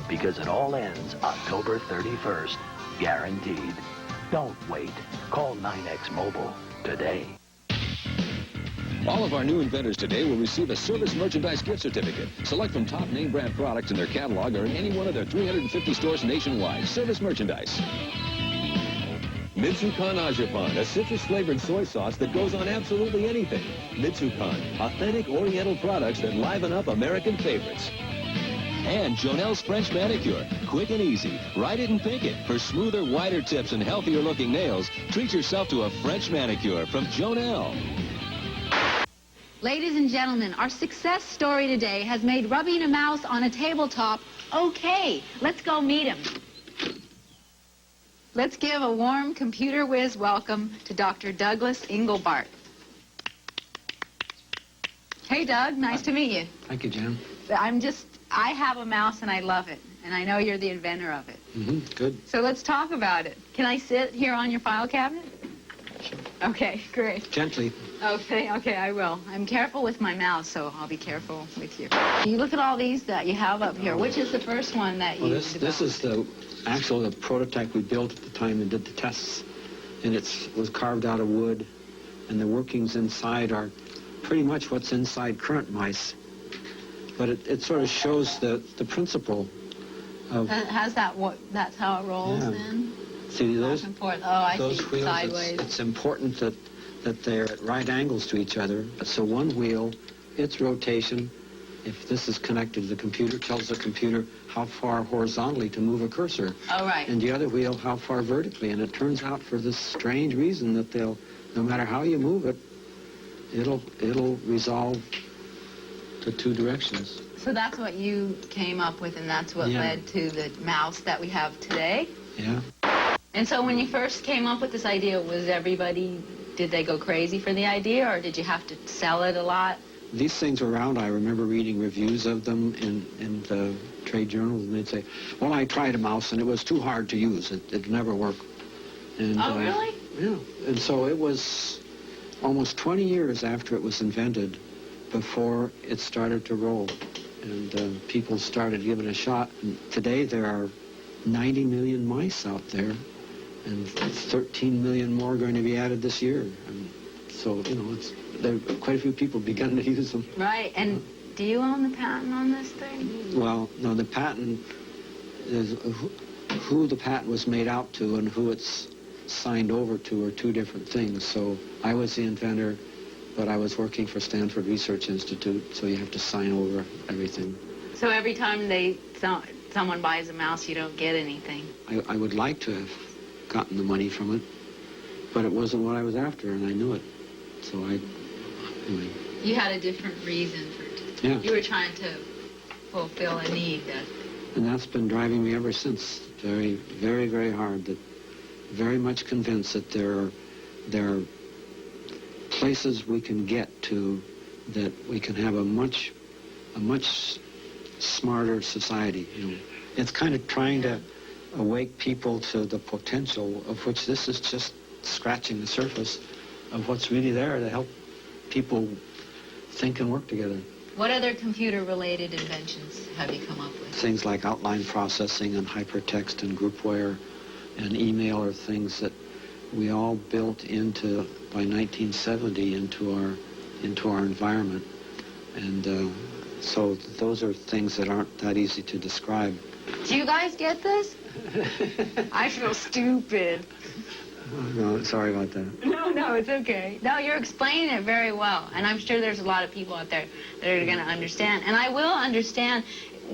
because it all ends October 31st. Guaranteed. Don't wait. Call 9X Mobile today. All of our new inventors today will receive a service merchandise gift certificate. Select from top name brand products in their catalog or in any one of their 350 stores nationwide. Service merchandise. Mitsukan Ajapon, a citrus-flavored soy sauce that goes on absolutely anything. Mitsukan, authentic Oriental products that liven up American favorites. And Jonel's French manicure, quick and easy. Write it and pick it. For smoother, wider tips and healthier-looking nails, treat yourself to a French manicure from Jonel. Ladies and gentlemen, our success story today has made rubbing a mouse on a tabletop okay. Let's go meet him. Let's give a warm computer whiz welcome to Dr. Douglas Engelbart. Hey, Doug, nice to meet you. Thank you, Jan. I have a mouse and I love it, and I know you're the inventor of it. Good. So let's talk about it. Can I sit here on your file cabinet? Sure. Okay, great. Gently. Okay, I will. I'm careful with my mouse, so I'll be careful with you. You look at all these that you have up here. Which is the first one that you developed? This is the prototype we built at the time and did the tests. And it was carved out of wood, and the workings inside are pretty much what's inside current mice. But it sort of shows the principle of... That's how it rolls, yeah. then? See those? I those see. wheels, Sideways. it's important that they're at right angles to each other. So one wheel, its rotation, if this is connected to the computer, tells the computer how far horizontally to move a cursor. Oh, right. And the other wheel, how far vertically. And it turns out for this strange reason that no matter how you move it, it'll resolve to two directions. So that's what you came up with, and that's what led to the mouse that we have today? Yeah. And so when you first came up with this idea, did they go crazy for the idea, or did you have to sell it a lot? These things were around. I remember reading reviews of them in the trade journals, and they'd say, well, I tried a mouse, and it was too hard to use. It'd never work. And, oh, really? Yeah. And so it was almost 20 years after it was invented before it started to roll. And people started giving it a shot. And today there are 90 million mice out there, and 13 million more going to be added this year. And so, there are quite a few people begun to use them. Right, and do you own the patent on this thing? Well, no, the patent is who the patent was made out to and who it's signed over to are two different things. So I was the inventor, but I was working for Stanford Research Institute, so you have to sign over everything. So every time someone buys a mouse, you don't get anything? I would like to have gotten the money from it, but it wasn't what I was after, and I knew it. So anyway. You had a different reason for it. Yeah. You were trying to fulfill a need. And that's been driving me ever since. Very, very, very hard. Very much convinced that there are places we can get to that we can have a much smarter society. It's kind of trying to awake people to the potential of which this is just scratching the surface of what's really there to help people think and work together. What other computer-related inventions have you come up with? Things like outline processing and hypertext and groupware and email are things that we all built into, by 1970, into our environment. And so those are things that aren't that easy to describe. Do you guys get this? I feel stupid. No, sorry about that. No, it's okay. No, you're explaining it very well, and I'm sure there's a lot of people out there that are going to understand. And I will understand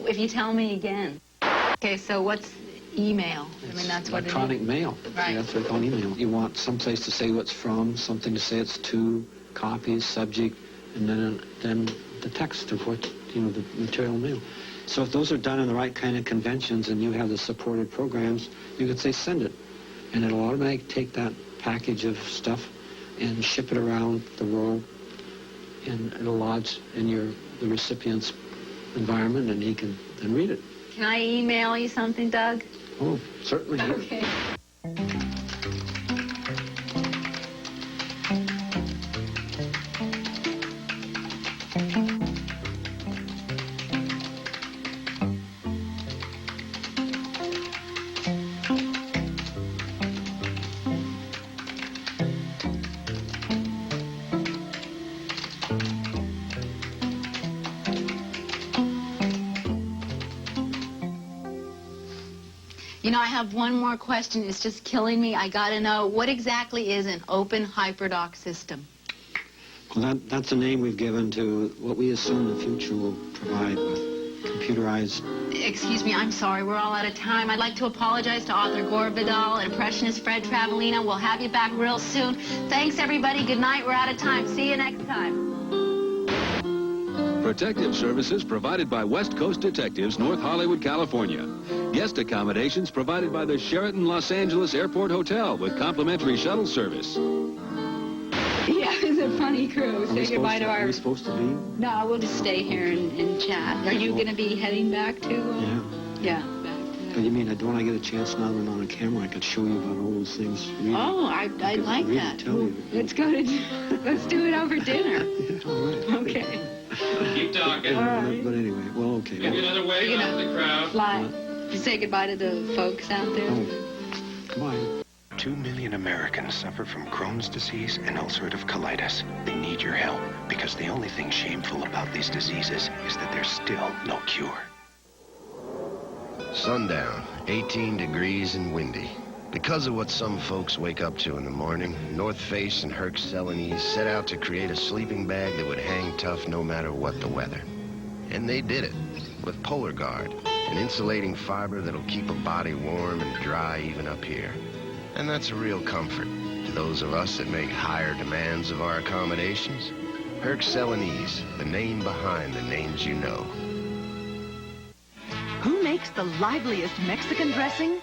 if you tell me again. Okay, so what's email? That's what it is. Electronic mail. Right. That's what we call email. You want someplace to say what's from, something to say it's to, copies, subject, and then the text of what, the material mail. So if those are done in the right kind of conventions and you have the supported programs, you could say send it. And it'll automatically take that package of stuff and ship it around the world, and it'll lodge in the recipient's environment, and he can then read it. Can I email you something, Doug? Oh, certainly. Okay. You know, I have one more question. It's just killing me. I got to know, what exactly is an open hyperdoc system? Well, that's a name we've given to what we assume the future will provide with computerized... Excuse me, I'm sorry. We're all out of time. I'd like to apologize to author Gore Vidal, impressionist Fred Travelina. We'll have you back real soon. Thanks, everybody. Good night. We're out of time. See you next time. Protective services provided by West Coast Detectives, North Hollywood, California. Guest accommodations provided by the Sheraton Los Angeles Airport Hotel with complimentary shuttle service. Yeah, it's a funny crew. Say goodbye to our... Are we supposed to leave? No, we'll just stay here and chat. Are you going to be heading back to... Yeah, back to... But you mean, don't I get a chance now that I'm on camera? I could show you about all those things. Oh, I'd like that. Tell you. Let's go to... Let's do it over dinner. Yeah, all right. Okay. Keep talking. All right. But anyway, well, okay. Maybe another wave out of the crowd. Fly. You say goodbye to the folks out there? Oh, come on. 2 million Americans suffer from Crohn's disease and ulcerative colitis. They need your help because the only thing shameful about these diseases is that there's still no cure. Sundown, 18 degrees and windy. Because of what some folks wake up to in the morning, North Face and Herc Celanese set out to create a sleeping bag that would hang tough no matter what the weather. And they did it with Polar Guard, an insulating fiber that'll keep a body warm and dry even up here. And that's a real comfort to those of us that make higher demands of our accommodations. Herc Celanese, the name behind the names you know. Who makes the liveliest Mexican dressing?